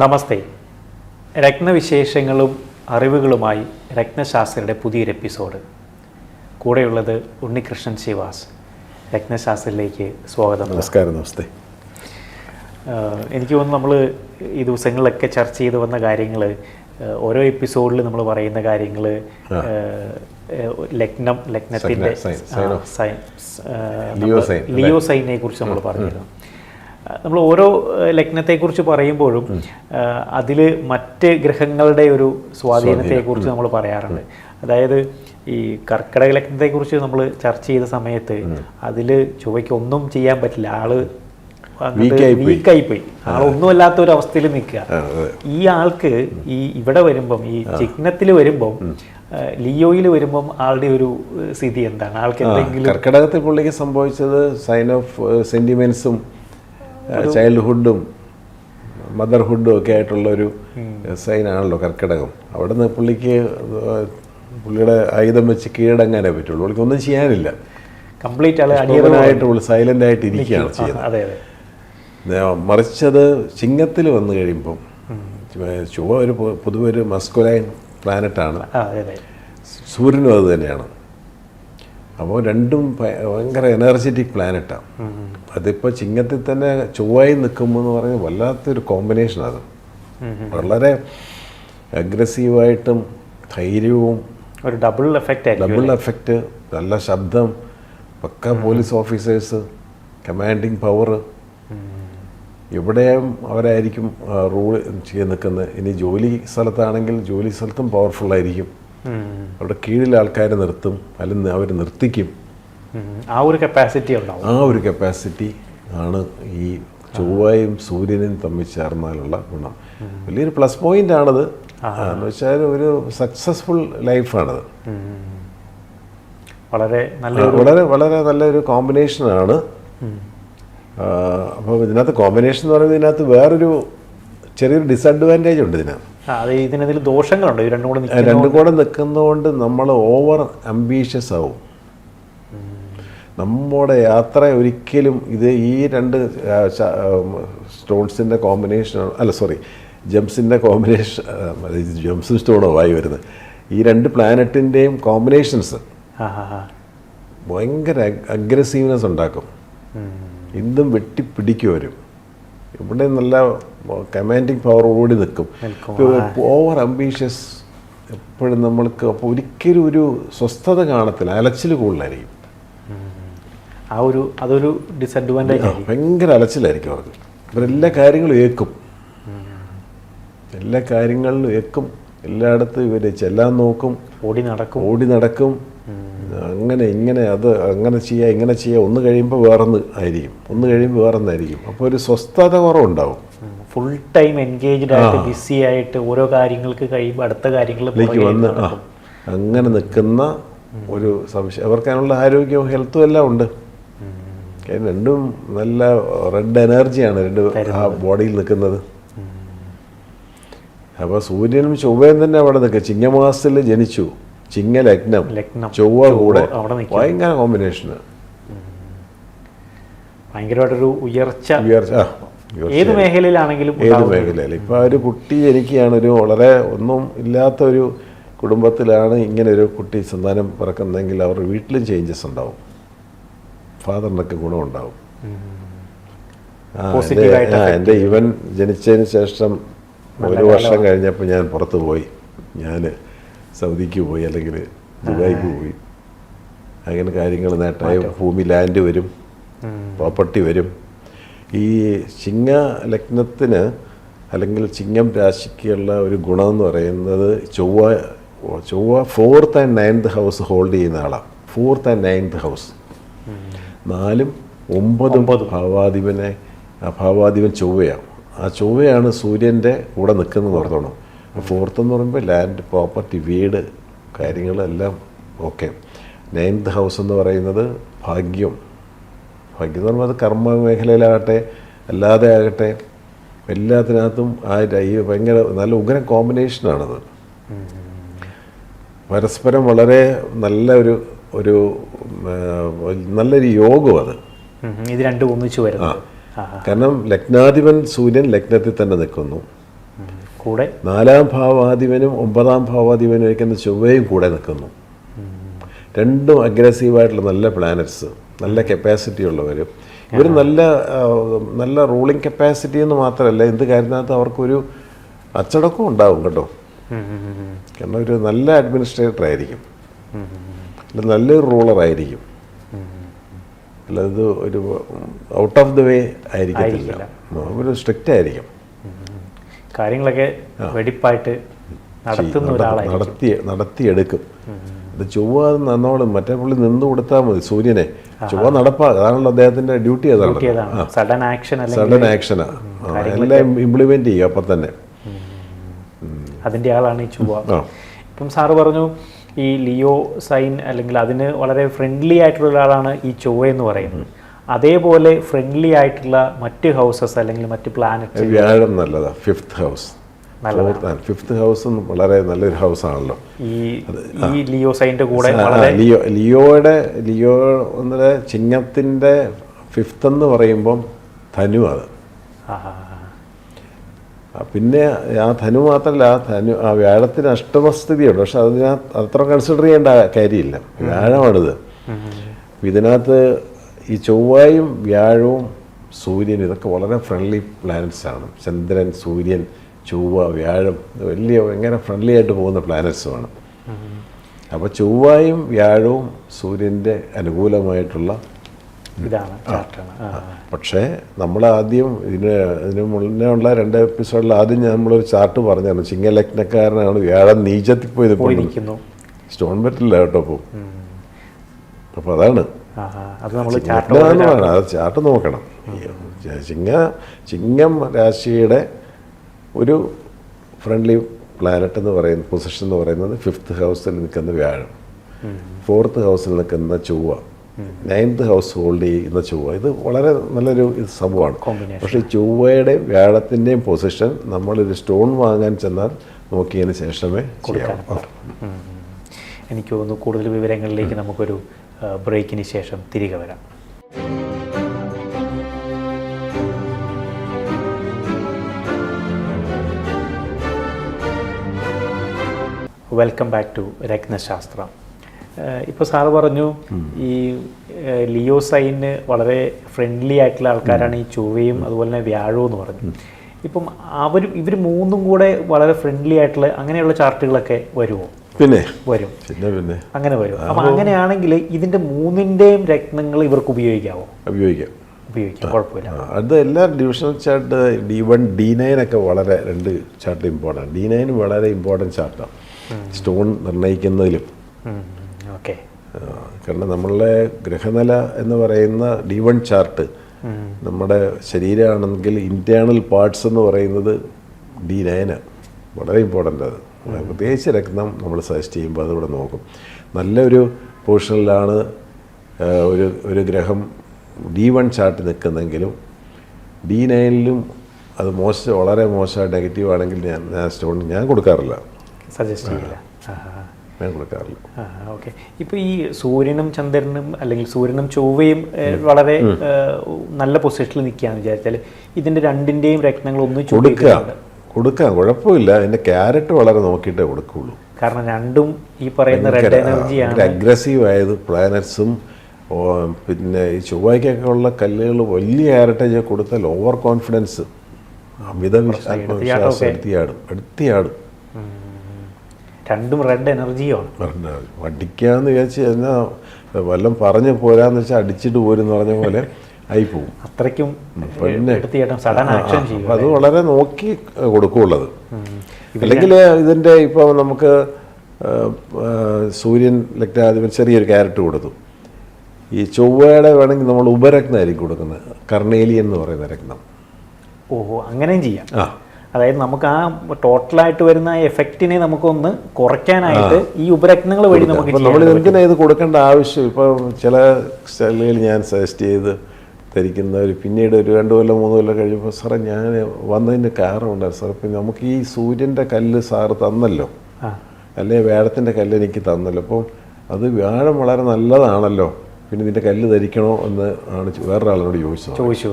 നമസ്തേ. രത്നവിശേഷങ്ങളും അറിവുകളുമായി രത്നശാസ്ത്രിയുടെ പുതിയൊരു എപ്പിസോഡ്. കൂടെയുള്ളത് ഉണ്ണികൃഷ്ണൻ ശിവാസ്. രത്നശാസ്ത്രയിലേക്ക് സ്വാഗതം. നമസ്കാരം. നമസ്തേ. എനിക്ക് തോന്നുന്നു നമ്മൾ ഈ ദിവസങ്ങളിലൊക്കെ ചർച്ച ചെയ്ത് വന്ന കാര്യങ്ങൾ, ഓരോ എപ്പിസോഡിൽ നമ്മൾ പറയുന്ന കാര്യങ്ങൾ, ലഗ്നത്തിൻ്റെ ലിയോ സൈനെ കുറിച്ച് നമ്മൾ പറഞ്ഞിരുന്നു. നമ്മൾ ഓരോ ലഗ്നത്തെക്കുറിച്ച് പറയുമ്പോഴും അതിൽ മറ്റ് ഗ്രഹങ്ങളുടെ ഒരു സ്വാധീനത്തെക്കുറിച്ച് നമ്മൾ പറയാറുണ്ട്. അതായത് ഈ കർക്കിടക ലഗ്നത്തെക്കുറിച്ച് നമ്മൾ ചർച്ച ചെയ്ത സമയത്ത് അതിൽ ചൊവ്വയ്ക്ക് ഒന്നും ചെയ്യാൻ പറ്റില്ല, ആള് വീക്കായി പോയി, ആളൊന്നും അല്ലാത്ത ഒരു അവസ്ഥയിൽ നിൽക്കുക. ഈ ആൾക്ക് ഇവിടെ വരുമ്പം, ഈ ചിഹ്നത്തിൽ വരുമ്പം, ലിയോയിൽ വരുമ്പം ആളുടെ ഒരു സ്ഥിതി എന്താണ്? ആൾക്ക് എന്തെങ്കിലും കർക്കിടകത്തിൽ പുള്ളിക്ക് സംഭവിച്ചത് സൈൻ ഓഫ് സെന്റിമെന്റ്സും ചൈൽഡ്ഹുഡും മദർഹുഡും ഒക്കെ ആയിട്ടുള്ളൊരു സൈനാണല്ലോ കർക്കിടകം. അവിടെ നിന്ന് പുള്ളിയുടെ ആയുധം വെച്ച് കീഴടങ്ങാനേ പറ്റുള്ളൂ. പുള്ളിക്ക് ഒന്നും ചെയ്യാനില്ല, കംപ്ലീറ്റ് ആയിട്ട് പുള്ളി സൈലന്റ് ആയിട്ട് ഇരിക്കുകയാണ് ചെയ്യുന്നത്. മറിച്ചത് ചിങ്ങത്തിൽ വന്നു കഴിയുമ്പം ചൊവ്വ ഒരു പൊതുവെ ഒരു മസ്കുലൈൻ പ്ലാനറ്റാണ്, സൂര്യനും അത് തന്നെയാണ്. അപ്പോൾ രണ്ടും ഭയങ്കര എനർജറ്റിക് പ്ലാനറ്റാണ്. അതിപ്പോൾ ചിങ്ങത്തിൽ തന്നെ ചൊവ്വായി നിൽക്കുമ്പോൾ എന്ന് പറഞ്ഞാൽ വല്ലാത്തൊരു കോമ്പിനേഷൻ. അത് വളരെ അഗ്രസീവായിട്ടും ധൈര്യവും ഒരു ഡബിൾ എഫക്റ്റ്, നല്ല ശബ്ദം, പക്ക പോലീസ് ഓഫീസേഴ്സ്, കമാൻഡിങ് പവർ, എവിടെയും അവരായിരിക്കും റൂൾ ചെയ്ത് നിൽക്കുന്നത്. ഇനി ജോലി സ്ഥലത്താണെങ്കിൽ ജോലി സ്ഥലത്തും പവർഫുള്ളായിരിക്കും. അവരുടെ കീഴിൽ ആൾക്കാരെ നിർത്തും, അല്ലെങ്കിൽ അവർ നിർത്തിക്കും. ആ ഒരു കപ്പാസിറ്റി ആണ് ഈ ചൊവ്വയും സൂര്യനും തമ്മിൽ ചേർന്നാലുള്ള ഗുണം. വലിയൊരു പ്ലസ് പോയിന്റ് ആണത്. എന്ന് വെച്ചാൽ ഒരു സക്സസ്ഫുൾ ലൈഫാണത്. വളരെ നല്ലൊരു കോമ്പിനേഷനാണ്. അപ്പോൾ ഇതിനകത്ത് കോമ്പിനേഷൻ എന്ന് പറയുന്നത് ഇതിനകത്ത് വേറൊരു ചെറിയൊരു ഡിസഡ്വാൻറ്റേജ് ഉണ്ട് ഇതിനകത്ത്. ദോഷങ്ങളുണ്ട്. രണ്ടും കൂടെ നിൽക്കുന്നതുകൊണ്ട് നമ്മൾ ഓവർ അംബീഷ്യസ് ആവും. നമ്മുടെ യാത്ര ഒരിക്കലും ഈ രണ്ട് സ്റ്റോൺസിൻ്റെ ജംസിൻ്റെ കോമ്പിനേഷൻ, ജംസും സ്റ്റോണോ ആയി വരുന്നത്, ഈ രണ്ട് പ്ലാനറ്റിൻ്റെയും കോമ്പിനേഷൻസ് ഭയങ്കര അഗ്രസീവ്നെസ് ഉണ്ടാക്കും. ഇന്നും വെട്ടിപ്പിടിക്കും വരും. ഇവിടെ നല്ല കമാൻഡിങ് പവറോടി നിൽക്കും. ഓവർ അംബീഷ്യസ് എപ്പോഴും നമ്മൾക്ക് അപ്പോൾ ഒരിക്കലും ഒരു സ്വസ്ഥത കാണത്തില്ല, അലച്ചിൽ കൂടുതലായിരിക്കും. അതൊരു ഡിസഡ്വാൻറ്റേജ്. ഭയങ്കര അലച്ചിലായിരിക്കും അവർക്ക്. ഇവരെല്ലാ കാര്യങ്ങളും ഏൽക്കും, എല്ലായിടത്തും ഇവർ ചെല്ലാൻ നോക്കും, ഓടി നടക്കും. ഇങ്ങനെ അങ്ങനെ ചെയ്യുക, ഒന്ന് കഴിയുമ്പോൾ വേറൊന്നായിരിക്കും. അപ്പോൾ ഒരു സ്വസ്ഥത കുറവുണ്ടാവും. ഫുൾ ടൈം എൻഗേജ്ഡ് ആയിട്ട്, ബിസി ആയിട്ട്, ഓരോ കാര്യങ്ങൾക്ക് കഴിയുമ്പോൾ അടുത്ത കാര്യങ്ങളിലേക്ക് വന്ന് അങ്ങനെ നിൽക്കുന്ന ഒരു സംശയം. അവർക്ക് അതിനുള്ള ആരോഗ്യവും ഹെൽത്തും എല്ലാം ഉണ്ട്. രണ്ടും നല്ല റെഡ് എനർജിയാണ് ആ ബോഡിയിൽ നിൽക്കുന്നത്. അപ്പോൾ സൂര്യനും ചൊവ്വയും തന്നെ അവിടെ നിൽക്കുക. ചിങ്ങമാസത്തിൽ ജനിച്ചു, ചിങ്ങ ലഗ്നം, ചൊവ്വ കൂടെ, ഭയങ്കര കോമ്പിനേഷന്, ഭയങ്കരമായിട്ടൊരു ഉയർച്ച ഏത് മേഖലയിലാണെങ്കിലും. ഇപ്പം ഒരു കുട്ടി ജനിക്കുകയാണ്, ഒരു വളരെ ഒന്നും ഇല്ലാത്ത ഒരു കുടുംബത്തിലാണ് ഇങ്ങനെ ഒരു കുട്ടി സന്താനം പിറക്കുന്നതെങ്കിൽ അവരുടെ വീട്ടിലും ചേഞ്ചസ് ഉണ്ടാവും, ഫാദറിനൊക്കെ ഗുണമുണ്ടാവും. എൻ്റെ ഇവൻ ജനിച്ചതിന് ശേഷം ഒരു വർഷം കഴിഞ്ഞപ്പോൾ ഞാൻ പുറത്ത് പോയി, ഞാൻ സൗദിക്ക് പോയി, അല്ലെങ്കിൽ ദുബായിക്ക് പോയി. അങ്ങനെ കാര്യങ്ങൾ നേട്ടായി, ഭൂമി ലാൻഡ് വരും, പ്രോപ്പർട്ടി വരും. ഈ ചിങ്ങ ലഗ്നത്തിന് അല്ലെങ്കിൽ ചിങ്ങം രാശിക്കുള്ള ഒരു ഗുണമെന്ന് പറയുന്നത് ചൊവ്വ 4th and 9th house hold ചെയ്യുന്ന ആളാണ്. 4th and 9th ഹൗസ്, 4ഉം 9ഉം ഭാവാധിപൻ ചൊവ്വയാണ്. ആ ചൊവ്വയാണ് സൂര്യൻ്റെ കൂടെ നിൽക്കുന്നത് ഓർത്തോണം. 4th എന്ന് പറയുമ്പോൾ ലാൻഡ്, പ്രോപ്പർട്ടി, വീട്, കാര്യങ്ങളെല്ലാം ഓക്കെ. 9th ഹൗസ് എന്ന് പറയുന്നത് ഭാഗ്യം എന്ന് പറയുമ്പോൾ അത് കർമ്മ മേഖലയിലാകട്ടെ അല്ലാതെ ആകട്ടെ എല്ലാത്തിനകത്തും ഈ ഭയങ്കര നല്ല ഉഗ്രൻ കോമ്പിനേഷനാണത്. പരസ്പരം വളരെ നല്ലൊരു യോഗം അത്. ഇത് രണ്ടും ഒന്നിച്ചു വരുന്നത്. കാരണം ലഗ്നാധിപൻ സൂര്യൻ ലഗ്നത്തിൽ തന്നെ നിൽക്കുന്നു, കൂടെ 4-ാം ഭാവാധിപനും 9-ാം ഭാവാധിപനും ഇരിക്കുന്ന ചൊവ്വയും കൂടെ നിൽക്കുന്നു. രണ്ടും അഗ്രസീവായിട്ടുള്ള നല്ല പ്ലാനറ്റ്സ്, നല്ല കപ്പാസിറ്റി ഉള്ളവർ. ഇവർ നല്ല റൂളിംഗ് കപ്പാസിറ്റി എന്ന് മാത്രമല്ല, എന്ത് കാര്യത്തിനകത്ത് അവർക്കൊരു അച്ചടക്കം ഉണ്ടാവും കേട്ടോ. കാരണം ഒരു നല്ല അഡ്മിനിസ്ട്രേറ്റർ ആയിരിക്കും, നല്ലൊരു റൂളറായിരിക്കും. അല്ല, ഇത് ഒരു ഔട്ട് ഓഫ് ദ വേ ആയിരിക്കത്തില്ല, ഒരു സ്ട്രിക്റ്റ് ആയിരിക്കും. കാര്യങ്ങളൊക്കെ വെടിപ്പായിട്ട് നടത്തിയെടുക്കും. അത് ചൊവ്വ നന്നോളും. മറ്റേ പുള്ളി നിന്ന് കൊടുത്താൽ മതി സൂര്യനെ. ചൊവ്വ നടപ്പാണല്ലോ അദ്ദേഹത്തിന്റെ ഡ്യൂട്ടി. അതാണ് സഡൻ ആക്ഷനാ, എല്ലാം ഇംപ്ലിമെന്റ് ചെയ്യും അപ്പം തന്നെ. അതിന്റെ ആളാണ് ഈ ചൊവ്വ. ഇപ്പം സാറ് പറഞ്ഞു ഈ ലിയോ സൈൻ അല്ലെങ്കിൽ അതിന് വളരെ ഫ്രണ്ട്ലി ആയിട്ടുള്ള ഒരാളാണ് ഈ ചൊവ്വ എന്ന് പറയുന്നത്. അതേപോലെ ഫ്രണ്ട്ലി ആയിട്ടുള്ള മറ്റ് ഹൗസസ് അല്ലെങ്കിൽ മറ്റ് പ്ലാനറ്റ്, വ്യാഴം നല്ലതാ. ഫിഫ്ത്ത് ഹൗസ് വളരെ നല്ലൊരു ഹൗസ് ആണല്ലോ ഈ ലിയോ സൈൻ്റെ കൂടെ. ലിയോ എന്നൊരു ചിങ്ങത്തിന്റെ ഫിഫ്ത്ത് എന്ന് പറയുമ്പം ധനു. അത് പിന്നെ ആ ധനു മാത്രമല്ല, ആ വ്യാഴത്തിന് അഷ്ടമസ്ഥിതിയുണ്ട്. പക്ഷെ അതിനകത്ത് അത്ര കൺസിഡർ ചെയ്യേണ്ട കാര്യമില്ല, വ്യാഴമാണിത്. ഇതിനകത്ത് ഈ ചൊവ്വയും വ്യാഴവും സൂര്യൻ ഇതൊക്കെ വളരെ ഫ്രണ്ട്ലി പ്ലാനറ്റ്സ് ആണ്. ചന്ദ്രൻ, സൂര്യൻ, ചൊവ്വ, വ്യാഴം ഭയങ്കര ഫ്രണ്ട്ലി ആയിട്ട് പോകുന്ന പ്ലാനറ്റ്സുമാണ്. അപ്പോൾ ചൊവ്വയും വ്യാഴവും സൂര്യൻ്റെ അനുകൂലമായിട്ടുള്ള ഇതാണ്. പക്ഷേ നമ്മൾ ആദ്യം ഇതിന് മുന്നേ ഉള്ള 2 എപ്പിസോഡിൽ ആദ്യം നമ്മളൊരു ചാർട്ട് പറഞ്ഞായിരുന്നു. ചിങ്ങലഗ്നക്കാരനാണ്, വ്യാഴം നീചത്തിൽ പോയി നിൽക്കുന്നു, സ്റ്റോൺ പറ്റില്ല കേട്ടോ. അപ്പോൾ അതാണ് അത് ചാർട്ട് നോക്കണം. ചിങ്ങം രാശിയുടെ ഒരു ഫ്രണ്ട്ലി പ്ലാനറ്റ് എന്ന് പറയുന്ന പൊസിഷൻ എന്ന് പറയുന്നത് 5th ഹൗസിൽ നിൽക്കുന്ന വ്യാഴം, 4th ഹൗസിൽ നിൽക്കുന്ന ചൊവ്വ, 9th ഹൗസ് ഹോൾഡ് ചെയ്യുന്ന ചൊവ്വ. ഇത് വളരെ നല്ലൊരു സംഭവമാണ്. പക്ഷേ ചൊവ്വയുടെ വ്യാഴത്തിൻ്റെയും പൊസിഷൻ നമ്മളൊരു സ്റ്റോൺ വാങ്ങാൻ ചെന്നാൽ നോക്കിയതിന് ശേഷമേ ചെയ്യാവൂ. എനിക്ക് തോന്നുന്നു കൂടുതൽ വിവരങ്ങളിലേക്ക് നമുക്കൊരു ബ്രേക്കിന് ശേഷം തിരികെ വരാം. Welcome back to Ratnashastram. ഇപ്പോൾ സാറ് പറഞ്ഞു ഈ ലിയോ സൈന് വളരെ ഫ്രണ്ട്ലി ആയിട്ടുള്ള ആൾക്കാരാണ് ഈ ചൊവ്വയും അതുപോലെ തന്നെ വ്യാഴവും എന്ന് പറഞ്ഞു. ഇപ്പം ഇവർ മൂന്നും കൂടെ വളരെ ഫ്രണ്ട്ലി ആയിട്ടുള്ള അങ്ങനെയുള്ള ചാർട്ടുകളൊക്കെ വരുമോ? പിന്നെ വരും, അങ്ങനെ വരും. അപ്പം അങ്ങനെയാണെങ്കിൽ ഇതിൻ്റെ മൂന്നിൻ്റെയും രത്നങ്ങൾ ഇവർക്ക് ഉപയോഗിക്കാമോ? ഉപയോഗിക്കാം, കുഴപ്പമില്ല. അത് എല്ലാ ഡിവിഷണൽ ചാർട്ട് D1 D9 ഒക്കെ വളരെ 2 ചാർട്ട് ഇമ്പോർട്ടൻ്റ്. D9 വളരെ ഇമ്പോർട്ടൻ്റ് ചാർട്ടാണ് സ്റ്റോൺ നിർണ്ണയിക്കുന്നതിലും. ഓക്കെ. കാരണം നമ്മളുടെ ഗ്രഹനില എന്ന് പറയുന്ന D1 ചാർട്ട് നമ്മുടെ ശരീരമാണെങ്കിൽ ഇൻറ്റേർണൽ പാർട്സ് എന്ന് പറയുന്നത് D9 വളരെ ഇമ്പോർട്ടൻ്റ്. അത് പ്രത്യേകിച്ച് രത്നം നമ്മൾ സജസ്റ്റ് ചെയ്യുമ്പോൾ അതിവിടെ നോക്കും. നല്ലൊരു പൊസിഷനിലാണ് ഒരു ഗ്രഹം D1 ചാർട്ട് നിൽക്കുന്നെങ്കിലും D9ലും അത് വളരെ മോശം നെഗറ്റീവ് ആണെങ്കിൽ ഞാൻ സ്റ്റോൺ ഞാൻ കൊടുക്കാറില്ല, സജസ്റ്റ് ചെയ്യില്ല, ഞാൻ കൊടുക്കാറില്ല. ഓക്കെ. ഇപ്പോൾ ഈ സൂര്യനും ചന്ദ്രനും അല്ലെങ്കിൽ സൂര്യനും ചൊവ്വയും വളരെ നല്ല പൊസിഷനിൽ നിൽക്കുകയാണെന്ന് വിചാരിച്ചാൽ ഇതിൻ്റെ രണ്ടിൻ്റെയും രത്നങ്ങൾ ഒന്നും കൊടുക്കാം, കുഴപ്പമില്ല. അതിൻ്റെ ക്യാരറ്റ് വളരെ നോക്കിയിട്ടേ കൊടുക്കുകയുള്ളൂ. കാരണം രണ്ടും ഈ പറയുന്ന റെഡ് എനർജിയാണ്. അഗ്രസീവ് ആയത് പ്ലാനറ്റ്സും പിന്നെ ഈ ചൊവ്വയ്ക്കൊക്കെ ഉള്ള കല്ലുകൾ വലിയ ക്യാരറ്റേജ് കൊടുത്താൽ ഓവർ കോൺഫിഡൻസ്, അമിത ആത്മവിശ്വാസം എടുത്തിയാടും. രണ്ടും റെഡ് എനർജിയാണ്. അടിക്കാന്ന് വിചാരിച്ച് എന്നാൽ വല്ലതും പറഞ്ഞു പോരാന്ന് വെച്ചാൽ അടിച്ചിട്ട് പോരെന്ന് പറഞ്ഞ പോലെ ആയിപ്പോവും. അത്രയ്ക്കും പിന്നെ അത് വളരെ നോക്കി കൊടുക്കുള്ളത്. അല്ലെങ്കിൽ ഇതിൻ്റെ ഇപ്പോൾ നമുക്ക് സൂര്യൻ ലഗ്നാധിപൻ ചെറിയൊരു ക്യാരറ്റ് കൊടുത്തു. ഈ ചൊവ്വയുടെ വേണമെങ്കിൽ നമ്മൾ ഉപരത്നമായിരിക്കും കൊടുക്കുന്നത്, കർണേലിയൻ എന്ന് പറയുന്ന രത്നം. ഓഹോ, അങ്ങനെയും ചെയ്യാം. അതായത് നമുക്ക് ആ ടോട്ടലായിട്ട് വരുന്ന എഫക്റ്റിനെ നമുക്കൊന്ന് കുറയ്ക്കാനായിട്ട് ഈ ഉപരത്നങ്ങൾ വഴി നമുക്ക് നമ്മൾ എന്തിനാ ഇത് കൊടുക്കേണ്ട ആവശ്യം. ഇപ്പോൾ ചില സ്ഥലങ്ങളിൽ ഞാൻ സജസ്റ്റ് ചെയ്ത് ധരിക്കുന്നവർ പിന്നീട് ഒരു 2 കൊല്ലം 3 കൊല്ലം കഴിയുമ്പോൾ സാറേ ഞാൻ വന്നതിൻ്റെ കാരണമുണ്ടായിരുന്നു സാർ, ഇപ്പം നമുക്ക് ഈ സൂര്യൻ്റെ കല്ല് സാറ് തന്നല്ലോ, അല്ലെങ്കിൽ വ്യാഴത്തിൻ്റെ കല്ല് എനിക്ക് തന്നല്ലോ, അപ്പം അത് വ്യാഴം വളരെ നല്ലതാണല്ലോ, പിന്നെ ഇതിൻ്റെ കല്ല് ധരിക്കണോ എന്ന് ആണ് വേറൊരാളിനോട് ചോദിച്ചു.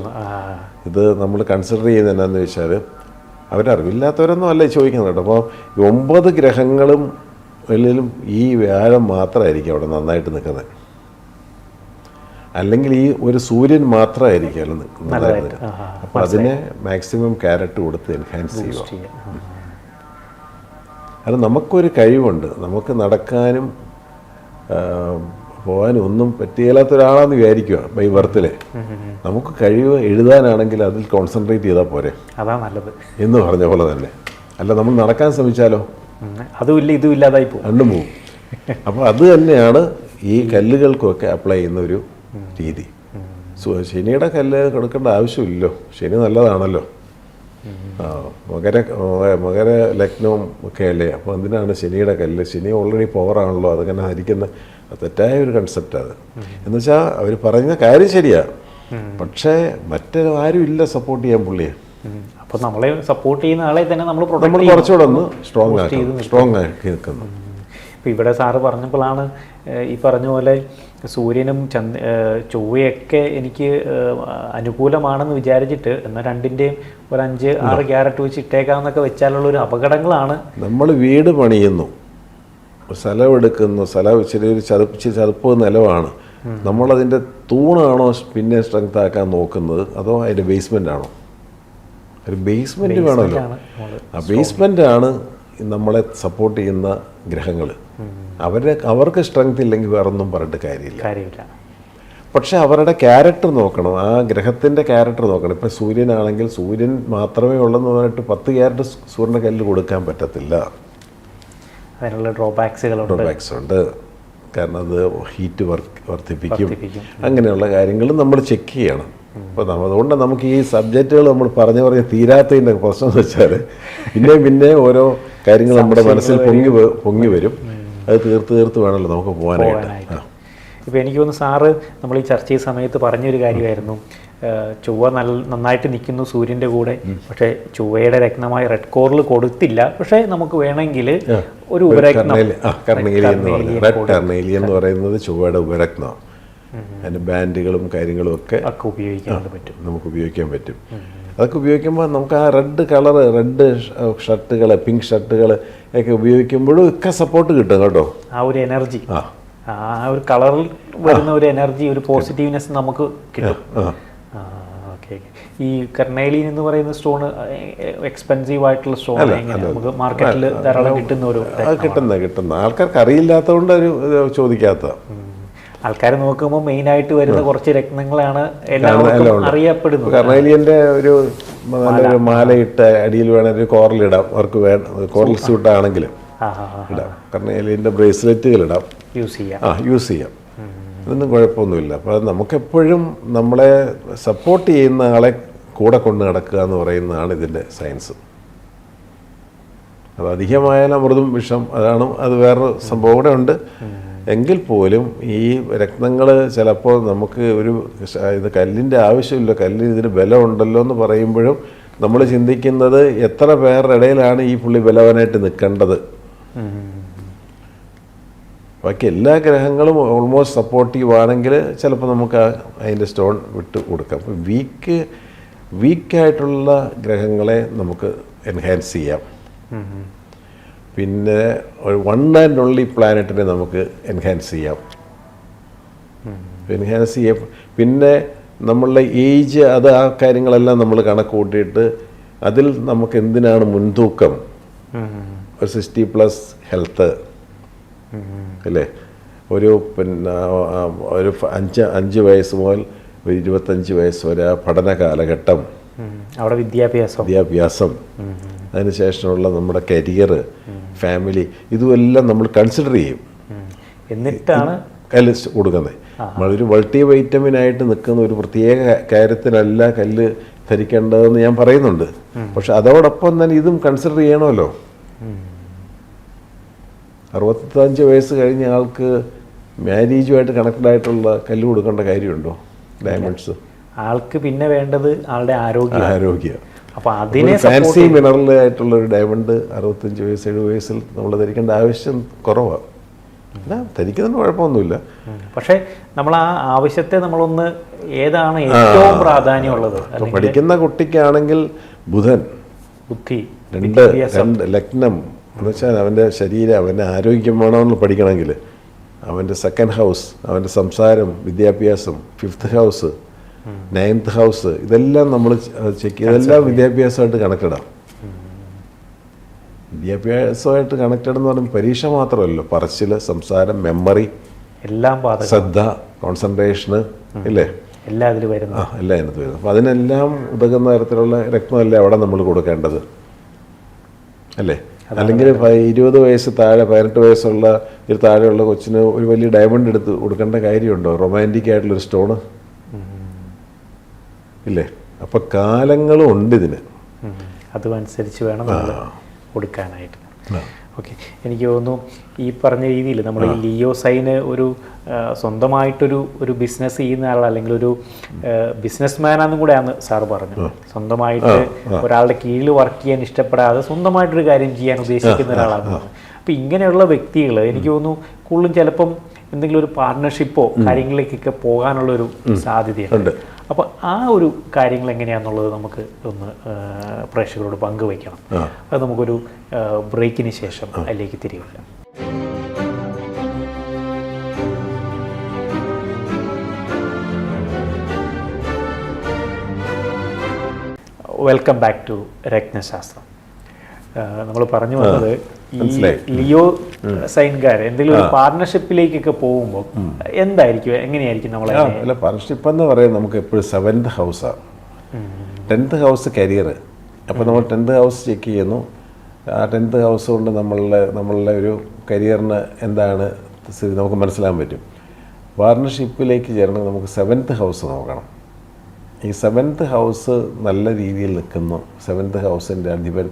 ഇത് നമ്മൾ കൺസിഡർ ചെയ്യുന്നത് എന്നാന്ന് വെച്ചാൽ അവരറിവില്ലാത്തവരൊന്നും അല്ല ചോദിക്കുന്നത് കേട്ടോ. അപ്പോൾ 9 ഗ്രഹങ്ങളും എല്ലാം ഈ വ്യാഴം മാത്രമായിരിക്കും അവിടെ നന്നായിട്ട് നിൽക്കുന്നത്. അല്ലെങ്കിൽ ഈ ഒരു സൂര്യൻ മാത്രമായിരിക്കും അവിടെ നന്നായിട്ട് നിൽക്കുന്നത്. അപ്പോൾ അതിനെ മാക്സിമം ക്യാരറ്റ് കൊടുത്ത് എൻഹാൻസ് ചെയ്യുക. കാരണം നമുക്കൊരു കഴിവുണ്ട്, നമുക്ക് നടക്കാനും പോകാനും ഒന്നും പറ്റിയില്ലാത്ത ഒരാളാന്ന് വിചാരിക്കുക ബൈ ബർത്തിൽ. നമുക്ക് കഴിവ് എഴുതാനാണെങ്കിൽ അതിൽ കോൺസെൻട്രേറ്റ് ചെയ്താൽ പോരെ, അതാണ് നല്ലത് എന്ന് പറഞ്ഞ പോലെ തന്നെ. അല്ല, നമ്മൾ നടക്കാൻ ശ്രമിച്ചാലോ അതുമില്ല ഇതും ഇല്ലാതായി പോകും, രണ്ടും പോവും. അപ്പോൾ അത് തന്നെയാണ് ഈ കല്ലുകൾക്കൊക്കെ അപ്ലൈ ചെയ്യുന്ന ഒരു രീതി. ശനിയുടെ കല്ല് കൊടുക്കേണ്ട ആവശ്യമില്ലല്ലോ, ശനി നല്ലതാണല്ലോ. മകര ലഗ്നവും ഒക്കെ അല്ലേ, അപ്പോൾ എന്തിനാണ് ശനിയുടെ കല്ല്? ശനി ഓൾറെഡി പവറാണല്ലോ, അതങ്ങനെ ഹരിക്കുന്ന തെറ്റായ ഒരു കൺസെപ്റ്റ് അത്. എന്നുവെച്ചാൽ അവർ പറയുന്ന കാര്യം ശരിയാണ്, പക്ഷേ മറ്റാരും ഇല്ല സപ്പോർട്ട് ചെയ്യാൻ പുള്ളിയെ. അപ്പോൾ നമ്മളെ സപ്പോർട്ട് ചെയ്യുന്ന ആളെ തന്നെ നമ്മൾ കുറച്ചുകൂടെ ഒന്ന് സ്ട്രോങ് ആക്കി നിൽക്കുന്നു. ഇപ്പോൾ ഇവിടെ സാറ് പറഞ്ഞപ്പോഴാണ് ഈ പറഞ്ഞ പോലെ സൂര്യനും ചൊവ്വയൊക്കെ എനിക്ക് അനുകൂലമാണെന്ന് വിചാരിച്ചിട്ട് എന്നാൽ രണ്ടിൻ്റെയും ഒരു 5-6 ക്യാരറ്റ് വെച്ച് ഇട്ടേക്കാമെന്നൊക്കെ വെച്ചാലുള്ള ഒരു അപകടങ്ങളാണ്. നമ്മൾ വീട് പണിയുന്നു, സ്ഥലം എടുക്കുന്നു, സ്ഥലം ഇച്ചിരി ഒരു ചതുപ്പ് നിലമാണ്, നമ്മളതിൻ്റെ തൂണാണോ പിന്നെ സ്ട്രെങ്ത് ആക്കാൻ നോക്കുന്നത്, അതോ അതിൻ്റെ ബേസ്മെൻ്റ് ആണോ? ഒരു ബേസ്മെൻറ്റ് വേണമല്ലോ. ആ ബേസ്മെൻ്റാണ് നമ്മളെ സപ്പോർട്ട് ചെയ്യുന്ന ഗ്രഹങ്ങൾ. അവർക്ക് സ്ട്രെങ്ത് ഇല്ലെങ്കിൽ വേറൊന്നും പറഞ്ഞിട്ട് കാര്യമില്ല. പക്ഷെ അവരുടെ ക്യാരക്ടർ നോക്കണം, ആ ഗ്രഹത്തിൻ്റെ ക്യാരക്ടർ നോക്കണം. ഇപ്പം സൂര്യനാണെങ്കിൽ സൂര്യൻ മാത്രമേ ഉള്ളെന്ന് പറഞ്ഞിട്ട് 10 ക്യാരറ്റ് സൂര്യൻ്റെ കല്ല് കൊടുക്കാൻ പറ്റത്തില്ല. അതിനുള്ള ഡ്രോബാക്സ് ഉണ്ട്. കാരണം അത് ഹീറ്റ് വർദ്ധിപ്പിക്കും. അങ്ങനെയുള്ള കാര്യങ്ങൾ നമ്മൾ ചെക്ക് ചെയ്യണം. അപ്പോൾ അതുകൊണ്ട് നമുക്ക് ഈ സബ്ജക്റ്റുകൾ നമ്മൾ പറഞ്ഞ് തീരാത്തതിൻ്റെ പ്രശ്നം എന്ന് വെച്ചാൽ പിന്നെ ഓരോ കാര്യങ്ങൾ നമ്മുടെ മനസ്സിൽ പൊങ്ങി വരും. അത് തീർത്ത് വേണമല്ലോ നമുക്ക് പോകാനായിട്ട്. ഇപ്പോൾ എനിക്ക് തോന്നുന്നു സാറ് നമ്മൾ ഈ ചർച്ച ചെയ്ത സമയത്ത് പറഞ്ഞൊരു കാര്യമായിരുന്നു, ചൊവ്വ നന്നായിട്ട് നിൽക്കുന്നു സൂര്യൻ്റെ കൂടെ, പക്ഷേ ചൊവ്വയുടെ രത്നമായ റെഡ് കോറിൽ കൊടുത്തില്ല. പക്ഷേ നമുക്ക് വേണമെങ്കിൽ ഒരു കർണേലി എന്ന് പറയുന്നത് ചൊവ്വയുടെ ഉപരത്നമാണ്. അതിൻ്റെ ബാൻഡുകളും കാര്യങ്ങളും ഒക്കെ നമുക്ക് ഉപയോഗിക്കാൻ പറ്റും. അതൊക്കെ ഉപയോഗിക്കുമ്പോൾ നമുക്ക് ആ റെഡ് ഷർട്ടുകൾ, പിങ്ക് ഷർട്ടുകൾ ഒക്കെ ഉപയോഗിക്കുമ്പോഴും ഒക്കെ സപ്പോർട്ട് കിട്ടും കേട്ടോ. ആ ഒരു എനർജി, ആ ഒരു കളറിൽ വരുന്ന ഒരു എനർജി, ഒരു പോസിറ്റീവ്നെസ് നമുക്ക് കിട്ടും. ഓക്കെ. ഈ കർണേലി എന്ന് പറയുന്ന സ്റ്റോൺ എക്സ്പെൻസീവ് ആയിട്ടുള്ള സ്റ്റോൺ, നമുക്ക് മാർക്കറ്റിൽ ധാരാളം കിട്ടുന്ന ആൾക്കാർക്ക് അറിയില്ലാത്തതുകൊണ്ട് ഒരു ചോദിക്കാത്ത ആൾക്കാർ നോക്കുമ്പോൾ മെയിനായിട്ട് വരുന്ന കുറച്ച് രത്നങ്ങളാണ് എല്ലാവർക്കും അറിയപ്പെടുന്നത്. കർണേലിയൻ്റെ ഒരു നല്ലൊരു മാലയിട്ട് അടിയിൽ വേണമെങ്കിൽ ഒരു കോറലിടാം, അവർക്ക് കോറൽ സ്യൂട്ടാണെങ്കിൽ ഇടാം. കർണേലിയൻ്റെ ബ്രേസ്ലെറ്റുകൾ ഇടാം, യൂസ് ചെയ്യാം. ഇതൊന്നും കുഴപ്പമൊന്നുമില്ല. അപ്പോൾ നമുക്കെപ്പോഴും നമ്മളെ സപ്പോർട്ട് ചെയ്യുന്ന ആളെ കൂടെ കൊണ്ട് നടക്കുക എന്ന് പറയുന്നതാണ് ഇതിൻ്റെ സയൻസ്. അത് അധികമായാലും അമൃതും വിഷം, അത് വേറൊരു സംഭവം കൂടെ ഉണ്ട്. എങ്കിൽ പോലും ഈ രത്നങ്ങൾ ചിലപ്പോൾ നമുക്ക് ഇത് കല്ലിൻ്റെ ആവശ്യമില്ല, കല്ലിന് ഇതിന് ബലമുണ്ടല്ലോ എന്ന് പറയുമ്പോഴും നമ്മൾ ചിന്തിക്കുന്നത് എത്ര പേരുടെ ഇടയിലാണ് ഈ പുള്ളി ബലവാനായിട്ട് നിൽക്കേണ്ടത്. ബാക്കി എല്ലാ ഗ്രഹങ്ങളും ഓൾമോസ്റ്റ് സപ്പോർട്ടീവ് ആണെങ്കിൽ ചിലപ്പോൾ നമുക്ക് അതിൻ്റെ സ്റ്റോൺ വിട്ട് കൊടുക്കാം. അപ്പോൾ വീക്കായിട്ടുള്ള ഗ്രഹങ്ങളെ നമുക്ക് എൻഹാൻസ് ചെയ്യാം. പിന്നെ ഒരു 1 and only പ്ലാനറ്റിനെ നമുക്ക് എൻഹാൻസ് ചെയ്യാം. പിന്നെ നമ്മളുടെ ഏജ്, ആ കാര്യങ്ങളെല്ലാം നമ്മൾ കണക്ക് കൂട്ടിയിട്ട് അതിൽ നമുക്ക് എന്തിനാണ് മുൻതൂക്കം, ഒരു 60+ ഹെൽത്ത് അല്ലേ, ഒരു 5 വയസ്സ് മുതൽ 25 വയസ്സ് വരെ പഠന കാലഘട്ടം, അവിടെ വിദ്യാഭ്യാസം, അതിനുശേഷമുള്ള നമ്മുടെ കരിയർ, ഫാമിലി, ഇതുമെല്ലാം നമ്മൾ കൺസിഡർ ചെയ്യും. എന്നിട്ടാണ് കല്ല് കൊടുക്കുന്നത്. നമ്മളൊരു മൾട്ടി വൈറ്റമിനായിട്ട് നിൽക്കുന്ന ഒരു പ്രത്യേക കാര്യത്തിലല്ല കല്ല് ധരിക്കേണ്ടതെന്ന് ഞാൻ പറയുന്നുണ്ട്. പക്ഷെ അതോടൊപ്പം തന്നെ ഇതും കൺസിഡർ ചെയ്യണമല്ലോ. 65 വയസ്സ് കഴിഞ്ഞ ആൾക്ക് മാരേജുമായിട്ട് കണക്റ്റഡ് ആയിട്ടുള്ള കല്ല് കൊടുക്കേണ്ട കാര്യമുണ്ടോ? ഡയമണ്ട്സ് ആൾക്ക് പിന്നെ വേണ്ടത് ആളുടെ ആരോഗ്യം. അപ്പോൾ അതിനെ ഫാൻസി മിനറൽ ആയിട്ടുള്ള ഒരു ഡയമണ്ട് 65 വയസ്സ് 70 വയസ്സിൽ നമ്മൾ ധരിക്കേണ്ട ആവശ്യം കുറവാണ്. അല്ല, ധരിക്കുന്നതിന് കുഴപ്പമൊന്നുമില്ല. പക്ഷേ നമ്മൾ ആ ആവശ്യത്തെ നമ്മളൊന്ന് ഏതാണ് ഏറ്റവും പ്രാധാന്യമുള്ളത്. പഠിക്കുന്ന കുട്ടിക്കാണെങ്കിൽ ബുധൻ ബുദ്ധി, രണ്ട് ലഗ്നം എന്ന് വെച്ചാൽ അവൻ്റെ ശരീരം, അവൻ്റെ ആരോഗ്യം വേണമെന്ന് പഠിക്കണമെങ്കിൽ അവൻ്റെ സെക്കൻഡ് ഹൗസ്, അവൻ്റെ സംസാരം, വിദ്യാഭ്യാസം, 5th ഹൗസ്, 9th ഹൗസ്, ഇതെല്ലാം നമ്മൾ ചെക്ക് ചെയ്ത് ഇതെല്ലാം വിദ്യാഭ്യാസമായിട്ട് കണക്റ്റഡാണ്. വിദ്യാഭ്യാസമായിട്ട് കണക്റ്റഡ് എന്ന് പറയുമ്പോൾ പരീക്ഷ മാത്രമല്ലോ, പറച്ചിൽ, സംസാരം, മെമ്മറി, എല്ലാം ശ്രദ്ധ, കോൺസെൻട്രേഷന്, ഇല്ലേ, എല്ലാം ഇതിൽ വരുന്നു. എല്ലാം അതിനകത്ത് വരുന്നു. അപ്പോൾ അതിനെല്ലാം ഉതകുന്ന തരത്തിലുള്ള രക്തമല്ലേ അവിടെ നമ്മൾ കൊടുക്കേണ്ടത്, അല്ലേ? അല്ലെങ്കിൽ 20 വയസ്സ് താഴെ, 18 വയസ്സുള്ള ഒരു താഴെയുള്ള കൊച്ചിന് ഒരു വലിയ ഡയമണ്ട് എടുത്ത് കൊടുക്കേണ്ട കാര്യമുണ്ടോ? റൊമാൻറ്റിക് ആയിട്ടുള്ളൊരു സ്റ്റോണ്, ഇല്ലേ? അപ്പം കാലങ്ങളും ഉണ്ട് ഇതിന്, അതുമനുസരിച്ച് വേണം നമ്മൾ കൊടുക്കാനായിട്ട്. ഓക്കെ, എനിക്ക് തോന്നുന്നു ഈ പറഞ്ഞ രീതിയിൽ നമ്മൾ ഈ ലിയോ സൈന് ഒരു സ്വന്തമായിട്ടൊരു ബിസിനസ് ചെയ്യുന്ന ആൾ, അല്ലെങ്കിൽ ഒരു ബിസിനസ് മാനാന്നും കൂടെയാണ് സാർ പറഞ്ഞു. സ്വന്തമായിട്ട് ഒരാളുടെ കീഴിൽ വർക്ക് ചെയ്യാൻ ഇഷ്ടപ്പെടാതെ സ്വന്തമായിട്ടൊരു കാര്യം ചെയ്യാൻ ഉദ്ദേശിക്കുന്ന ഒരാളാണ്. അപ്പം ഇങ്ങനെയുള്ള വ്യക്തികൾ എനിക്ക് തോന്നുന്നു കൂടുതലും ചിലപ്പം എന്തെങ്കിലും ഒരു പാർട്ട്ണർഷിപ്പോ കാര്യങ്ങളിലേക്കൊക്കെ പോകാനുള്ളൊരു സാധ്യതയുണ്ട്. അപ്പോൾ ആ ഒരു കാര്യങ്ങൾ എങ്ങനെയാണെന്നുള്ളത് നമുക്ക് ഒന്ന് പ്രേക്ഷകരോട് പങ്കുവയ്ക്കണം. അത് നമുക്കൊരു ബ്രേക്കിന് ശേഷം അതിലേക്ക് തിരികെ വരാം. Welcome back to Ratnashastram. നമ്മൾ പറഞ്ഞു വന്നത് ഈ ലിയോ സൈൻകാർ എന്തെങ്കിലും ഒരു പാർട്ണർഷിപ്പിലേക്കൊക്കെ പോകുമ്പോൾ എന്തായിരിക്കും, എങ്ങനെയായിരിക്കും നമ്മളെ? പാർട്ണർഷിപ്പ് എന്ന് പറയുന്നത് നമുക്ക് എപ്പോഴും 7th ഹൗസാണ്. 10th house career. അപ്പോൾ നമ്മൾ 10th ഹൗസ് ചെക്ക് ചെയ്യുന്നു. ആ 10th ഹൗസ് കൊണ്ട് നമ്മളുടെ ഒരു കരിയറിന് എന്താണ് നമുക്ക് മനസ്സിലാക്കാൻ പറ്റും. പാർട്ണർഷിപ്പിലേക്ക് ചേരണമെങ്കിൽ നമുക്ക് 7th ഹൗസ് നോക്കണം. ഈ 7th ഹൗസ് നല്ല രീതിയിൽ നിൽക്കുന്നു, 7th ഹൗസിൻ്റെ അധിപൻ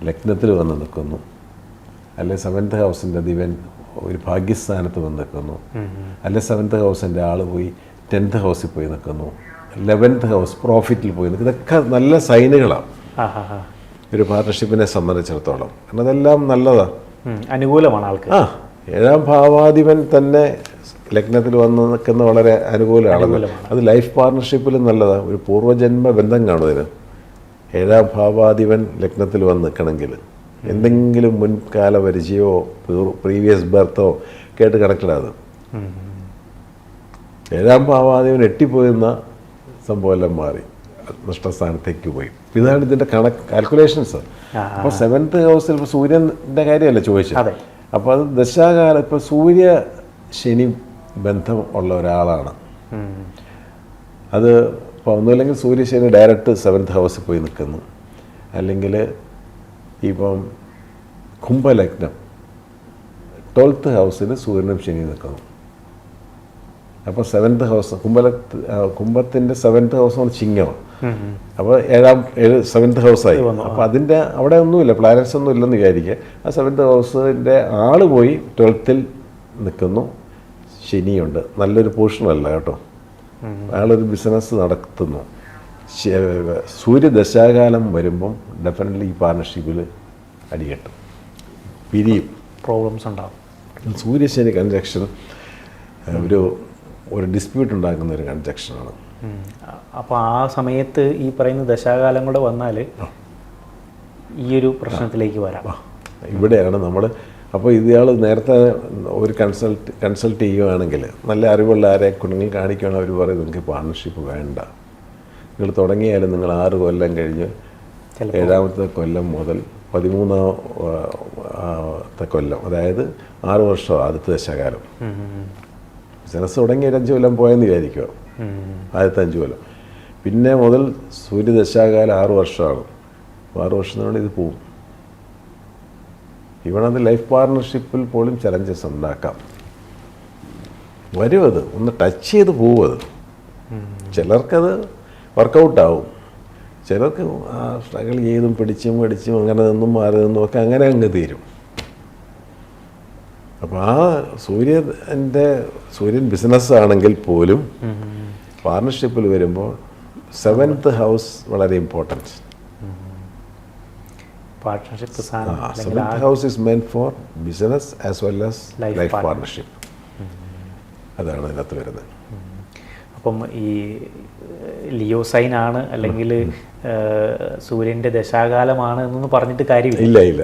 ലഗ്നത്തിൽ വന്ന് നിൽക്കുന്നു, അല്ലെ 7th ഹൗസിൻ്റെ അധിപൻ ഒരു ഭാഗ്യസ്ഥാനത്ത് വന്ന് നിൽക്കുന്നു, അല്ലെ 7th ഹൗസിൻ്റെ ആൾ പോയി 10th ഹൗസിൽ പോയി നിൽക്കുന്നു, 11th ഹൗസ് പ്രോഫിറ്റിൽ പോയി നിൽക്കുന്നു. ഇതൊക്കെ നല്ല സൈനുകളാണ് ഒരു പാർട്ണർഷിപ്പിനെ സംബന്ധിച്ചിടത്തോളം. കാരണം അതെല്ലാം നല്ലതാണ്, അനുകൂലമാണ് ആൾക്ക്. 7ാം ഭാവാധിപൻ തന്നെ ലഗ്നത്തിൽ വന്ന് നിൽക്കുന്ന വളരെ അനുകൂലമാണ്. അത് ലൈഫ് പാർട്ണർഷിപ്പിലും നല്ലതാണ്. ഒരു പൂർവ്വജന്മ ബന്ധം കാണും ഇതിന്. 7ാം ഭാവാധിപൻ ലഗ്നത്തിൽ വന്ന് നിൽക്കണമെങ്കിൽ എന്തെങ്കിലും മുൻകാല പരിചയമോ പ്രീവിയസ് ബർത്തോ കേട്ട് കണക്റ്റഡാണ്. 7ാം ഭാവാധിപൻ എട്ടിപ്പോയിരുന്ന സംഭവമെല്ലാം മാറി നഷ്ടസ്ഥാനത്തേക്ക് പോയി. ഇതാണ് ഇതിൻ്റെ കാൽക്കുലേഷൻസ്. അപ്പോൾ 7th ഹൗസിൽ ഇപ്പോൾ സൂര്യൻ്റെ കാര്യമല്ല ചോദിച്ചത്. അപ്പോൾ അത് ദശാകാലം ഇപ്പോൾ സൂര്യ ശനി ബന്ധം ഉള്ള ഒരാളാണ്. അത് ഇപ്പോൾ ഒന്നുമില്ലെങ്കിൽ സൂര്യശനി ഡയറക്റ്റ് 7th ഹൗസിൽ പോയി നിൽക്കുന്നു, അല്ലെങ്കിൽ ഇപ്പം കുംഭലഗ്നം 12th ഹൗസിൽ സൂര്യനും ശനി നിൽക്കുന്നു. അപ്പോൾ 7th ഹൗസ് കുംഭത്തിൻ്റെ 7th ഹൗസാണ് ചിങ്ങമാണ്. അപ്പോൾ 7th ഹൗസായി. അപ്പോൾ അതിൻ്റെ അവിടെ ഒന്നുമില്ല, പ്ലാനറ്റ്സ് ഒന്നും ഇല്ലെന്ന് വിചാരിക്കുക. ആ 7th ഹൗസിൻ്റെ ആൾ പോയി 12th നിൽക്കുന്നു. ശനിയുണ്ട്, നല്ലൊരു പോർഷനല്ല കേട്ടോ. അയാളൊരു ബിസിനസ് നടത്തുന്നു. സൂര്യദശാകാലം വരുമ്പം ഡെഫിനറ്റ്ലി ഈ പാർട്ണർഷിപ്പിൽ അടികെട്ടും, പിരിയും, പ്രോബ്ലംസ് ഉണ്ടാകും. സൂര്യശനി കൺജക്ഷൻ ഒരു ഡിസ്പ്യൂട്ട് ഉണ്ടാക്കുന്ന ഒരു കൺജക്ഷനാണ്. അപ്പോൾ ആ സമയത്ത് ഈ പറയുന്ന ദശാകാലം കൂടെ വന്നാൽ ഈ ഒരു പ്രശ്നത്തിലേക്ക് വരാം. ഇവിടെയാണ് നമ്മൾ. അപ്പോൾ ഇയാൾ നേരത്തെ ഒരു കൺസൾട്ട് ചെയ്യുകയാണെങ്കിൽ നല്ല അറിവുള്ള ആരെ കുഞ്ഞുങ്ങൾ കാണിക്കുകയാണ്, അവർ പറയും നിങ്ങൾക്ക് പാർട്ണർഷിപ്പ് വേണ്ട, നിങ്ങൾ തുടങ്ങിയാലും നിങ്ങൾ 6 കൊല്ലം കഴിഞ്ഞ് 7ാമത്തെ കൊല്ലം മുതൽ 13ാമത്തെ കൊല്ലം, അതായത് 6 വർഷം ആദ്യത്തെ ദശാകാലം. ബിസിനസ് തുടങ്ങി 5 കൊല്ലം പോയെന്ന് വിചാരിക്കുക, ആദ്യത്തെ 5 കൊല്ലം. പിന്നെ മുതൽ സൂര്യദശാകാലം 6 വർഷമാണ്. 6 വർഷത്തിനുള്ളിൽ ഇത് പോവും. ഇവണത് ലൈഫ് പാർട്ണർഷിപ്പിൽ പോലും ചലഞ്ചസ് ഉണ്ടാക്കാം. വരും, അത് ഒന്ന് ടച്ച് ചെയ്ത് പോവും. ചിലർക്കത് വർക്കൗട്ടാവും, ചിലർക്ക് സ്ട്രഗിൾ ചെയ്തും പിടിച്ചും അങ്ങനെ നിന്നും മാറി നിന്നും ഒക്കെ അങ്ങനെ അങ്ങ് തീരും. അപ്പോൾ ആ സൂര്യൻ ബിസിനസ് ആണെങ്കിൽ പോലും പാർട്ണർഷിപ്പിൽ വരുമ്പോൾ 7th ഹൗസ് വളരെ important. Partnership 7th house is മെന്റ് four business as well as life partnership. അതാണ് അതിനകത്ത് വരുന്നത്. അപ്പം ഈ ലിയോ സൈൻ ആണ് അല്ലെങ്കിൽ സൂര്യൻ്റെ ദശാകാലമാണ് എന്നൊന്നും പറഞ്ഞിട്ട് കാര്യമില്ല. ഇല്ല.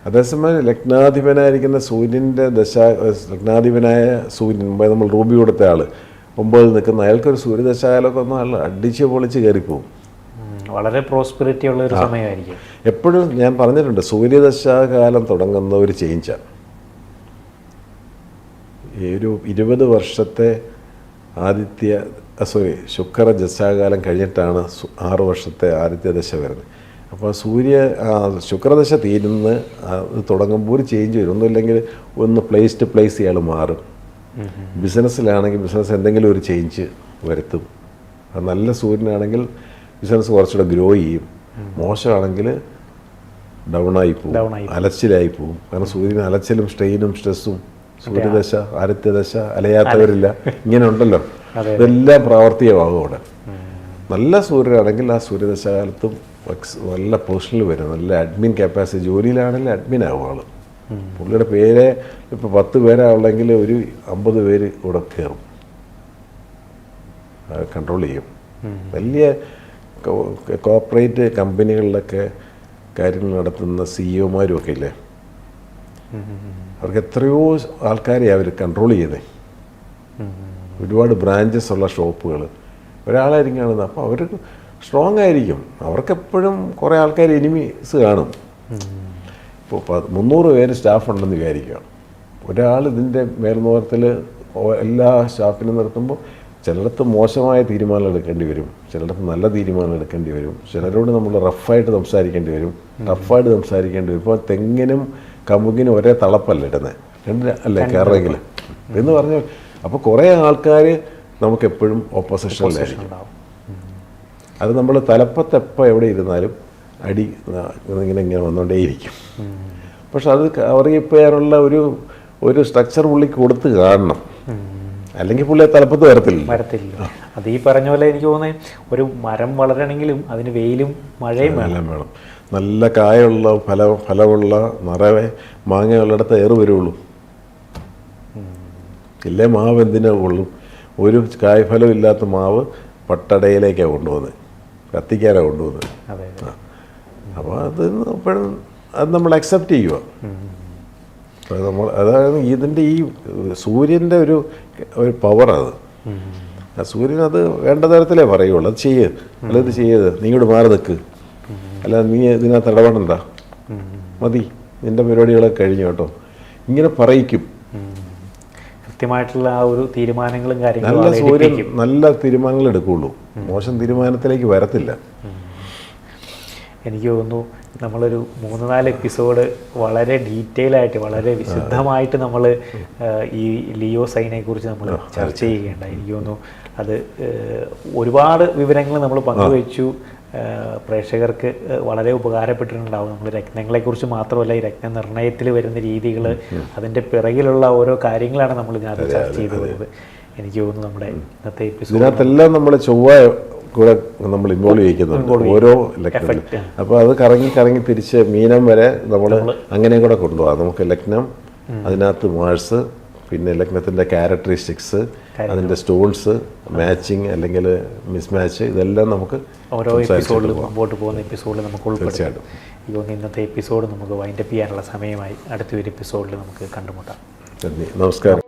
അതേസമയം ലഗ്നാധിപനായിരിക്കുന്ന സൂര്യൻ്റെ ലഗ്നാധിപനായ സൂര്യൻ, നമ്മൾ റൂബി കൊടുത്ത ആൾ 9 നിൽക്കുന്ന അയാൾക്കൊരു സൂര്യദശാകാലമൊക്കെ ഒന്നും ആൾ അടിച്ച് പൊളിച്ച് കയറിപ്പോവും. വളരെ പ്രോസ്പെറിറ്റി ഉള്ള ഒരു സമയമായിരിക്കും. എപ്പോഴും ഞാൻ പറഞ്ഞിട്ടുണ്ട്, സൂര്യദശാകാലം തുടങ്ങുന്ന ഒരു ചേഞ്ചാണ്. ഈ ഒരു 20 വർഷത്തെ ശുക്രദശാകാലം കഴിഞ്ഞിട്ടാണ് 6 വർഷത്തെ ആദിത്യദശ വരുന്നത്. അപ്പോൾ ശുക്രദശ തീരുന്ന അത് തുടങ്ങുമ്പോൾ ഒരു ചേഞ്ച് വരും. ഒന്നുമില്ലെങ്കിൽ ഒന്ന് പ്ലേസ് ടു പ്ലേസ് ഇയാൾ മാറും. ബിസിനസ്സിലാണെങ്കിൽ ബിസിനസ് എന്തെങ്കിലും ഒരു ചേഞ്ച് വരുത്തും. അത് നല്ല സൂര്യനാണെങ്കിൽ ബിസിനസ് കുറച്ചുകൂടെ ഗ്രോ ചെയ്യും. മോശമാണെങ്കിൽ ഡൗണായി പോകും, അലച്ചിലായി പോകും. കാരണം സൂര്യന് അലച്ചിലും സ്ട്രെയിനും സ്ട്രെസ്സും, സൂര്യദശ ആദിത്യദശ അലയാത്തവരില്ല, ഇങ്ങനെ ഉണ്ടല്ലോ. ഇതെല്ലാം പ്രാവർത്തികമാകും അവിടെ. നല്ല സൂര്യനാണെങ്കിൽ ആ സൂര്യദശാകാലത്തും നല്ല പൊസിഷനിൽ വരും, നല്ല അഡ്മിൻ കപ്പാസിറ്റി. ജോലിയിലാണെങ്കിൽ അഡ്മിൻ ആവും ആൾ. പുള്ളിയുടെ പേര് ഇപ്പോൾ 10 പേരാണെങ്കിൽ ഒരു 50 പേര് ഇവിടെ കയറും, കൺട്രോൾ ചെയ്യും. വലിയ കോർപ്പറേറ്റ് കമ്പനികളിലൊക്കെ കാര്യങ്ങൾ നടത്തുന്ന CEO-മാരും ഒക്കെ ഇല്ലേ, അവർക്ക് എത്രയോ ആൾക്കാരെ അവർ കൺട്രോൾ ചെയ്യുന്നത്. ഒരുപാട് ബ്രാഞ്ചസ് ഉള്ള ഷോപ്പുകൾ ഒരാളായിരിക്കും കാണുന്നത്. അപ്പോൾ അവർ സ്ട്രോങ് ആയിരിക്കും. അവർക്കെപ്പോഴും കുറേ ആൾക്കാർ എനിമീസ് കാണും. ഇപ്പോൾ 300 പേര് സ്റ്റാഫ് ഉണ്ടെന്ന് വിചാരിക്കുക. ഒരാൾ ഇതിൻ്റെ മേൽനോട്ടത്തിൽ എല്ലാ സ്റ്റാഫിനും നിർത്തുമ്പോൾ ചിലയിടത്ത് മോശമായ തീരുമാനങ്ങൾ എടുക്കേണ്ടി വരും, ചിലയിടത്ത് നല്ല തീരുമാനങ്ങൾ എടുക്കേണ്ടി വരും. ചിലരോട് നമ്മൾ റഫായിട്ട് സംസാരിക്കേണ്ടി വരും, ടഫായിട്ട് സംസാരിക്കേണ്ടി വരും. ഇപ്പോൾ തെങ്ങിനും കമുകിനും ഒരേ തളപ്പല്ല ഇടുന്നത്, അല്ലേ കയറെങ്കിൽ എന്ന് പറഞ്ഞാൽ. അപ്പോൾ കുറേ ആൾക്കാർ നമുക്കെപ്പോഴും ഓപ്പോസിഷനിലായിരിക്കും. അത് നമ്മൾ തലപ്പത്ത് എപ്പോൾ എവിടെ ഇരുന്നാലും അടി ഇങ്ങനെ വന്നുകൊണ്ടേയിരിക്കും. പക്ഷെ അത് കവർ ചെയ്യാനുള്ള ഒരു സ്ട്രക്ചർ പുള്ളിക്ക് കൊടുത്ത് കാണണം, അല്ലെങ്കിൽ പുള്ളി തലപ്പത്ത് വരത്തില്ല. അത് ഈ പറഞ്ഞ പോലെ എനിക്ക് തോന്നുന്നത് ഒരു മരം വളരണമെങ്കിലും അതിന് വെയിലും മഴയും വേണം. നല്ല കായുള്ള ഫലമുള്ള നിറയെ മാങ്ങയുള്ളിടത്ത് ഏറ് വരുള്ളൂ. ഇല്ലേ മാവ് എന്തിനാ കൊള്ളും? ഒരു കായ്ഫലം ഇല്ലാത്ത മാവ് പട്ടടയിലേക്കാണ് കൊണ്ടുപോകുന്നത്, കത്തിക്കാനാണ് കൊണ്ടുപോകുന്നത്. അപ്പോൾ അത് നമ്മൾ അക്സെപ്റ്റ് ചെയ്യുക. അതായത് ഇതിൻ്റെ ഈ സൂര്യൻ്റെ ഒരു പവറാണ്. ആ സൂര്യൻ അത് വേണ്ട തരത്തിലേ പറയുള്ളൂ. അത് ചെയ്യ്, അല്ല ഇത് ചെയ്യത്, നീ ഇങ്ങോട്ട് മാറി നിൽക്ക്, അല്ല നീ ഇതിനകത്ത് ഇടപെടണ്ട, മതി, നിൻ്റെ പരിപാടികളൊക്കെ കഴിഞ്ഞു കേട്ടോ, ഇങ്ങനെ പറയിക്കും. കൃത്യമായിട്ടുള്ള ആ ഒരു തീരുമാനങ്ങളും കാര്യങ്ങളും. നല്ല സൂര്യൻ നല്ല തീരുമാനങ്ങൾ എടുക്കുകയുള്ളൂ, മോശം തീരുമാനത്തിലേക്ക് വരത്തില്ല. എനിക്ക് തോന്നുന്നു നമ്മളൊരു 3-4 എപ്പിസോഡ് വളരെ ഡീറ്റെയിൽ ആയിട്ട് വളരെ വിശുദ്ധമായിട്ട് നമ്മൾ ഈ ലിയോ സൈനെ കുറിച്ച് നമ്മൾ ചർച്ച ചെയ്യുകയുണ്ടായി. എനിക്ക് തോന്നുന്നു അത് ഒരുപാട് വിവരങ്ങൾ നമ്മൾ പങ്കുവെച്ചു. പ്രേക്ഷകർക്ക് വളരെ ഉപകാരപ്പെട്ടിട്ടുണ്ടാവും. നമ്മൾ രത്നങ്ങളെക്കുറിച്ച് മാത്രമല്ല, ഈ രത്നനിർണയത്തിൽ വരുന്ന രീതികൾ, അതിൻ്റെ പിറകിലുള്ള ഓരോ കാര്യങ്ങളാണ് നമ്മൾ ഇതിനകത്ത് ചർച്ച ചെയ്തു വരുന്നത്. എനിക്ക് തോന്നുന്നു നമ്മുടെ ഇന്നത്തെ എപ്പിസോഡിനകത്തെല്ലാം നമ്മൾ ചൊവ്വ കൂടെ നമ്മൾ ഇൻവോൾവ് ചെയ്യിക്കുന്നുണ്ട് ഓരോ ലഗ്നം. അപ്പോൾ അത് കറങ്ങി തിരിച്ച് മീനം വരെ നമ്മൾ അങ്ങനെ കൂടെ കൊണ്ടുപോകാം. നമുക്ക് ലഗ്നം, അതിനകത്ത് മാഴ്സ്, പിന്നെ ലഗ്നത്തിൻ്റെ ക്യാരക്ടറിസ്റ്റിക്സ്, അതിൻ്റെ സ്റ്റോൺസ്, മാച്ചിങ് അല്ലെങ്കിൽ മിസ്മാച്ച്, ഇതെല്ലാം നമുക്ക് ഓരോ എപ്പിസോഡിൽ മുമ്പോട്ട് പോകുന്ന എപ്പിസോഡിൽ നമുക്ക് ഉൾപ്പെടുത്താം. ഇതുകൊണ്ട് ഇന്നത്തെ എപ്പിസോഡ് നമുക്ക് വൈൻഡപ്പ് ചെയ്യാനുള്ള സമയമായി. അടുത്തൊരു എപ്പിസോഡിൽ നമുക്ക് കണ്ടുമുട്ടാം. നമസ്കാരം.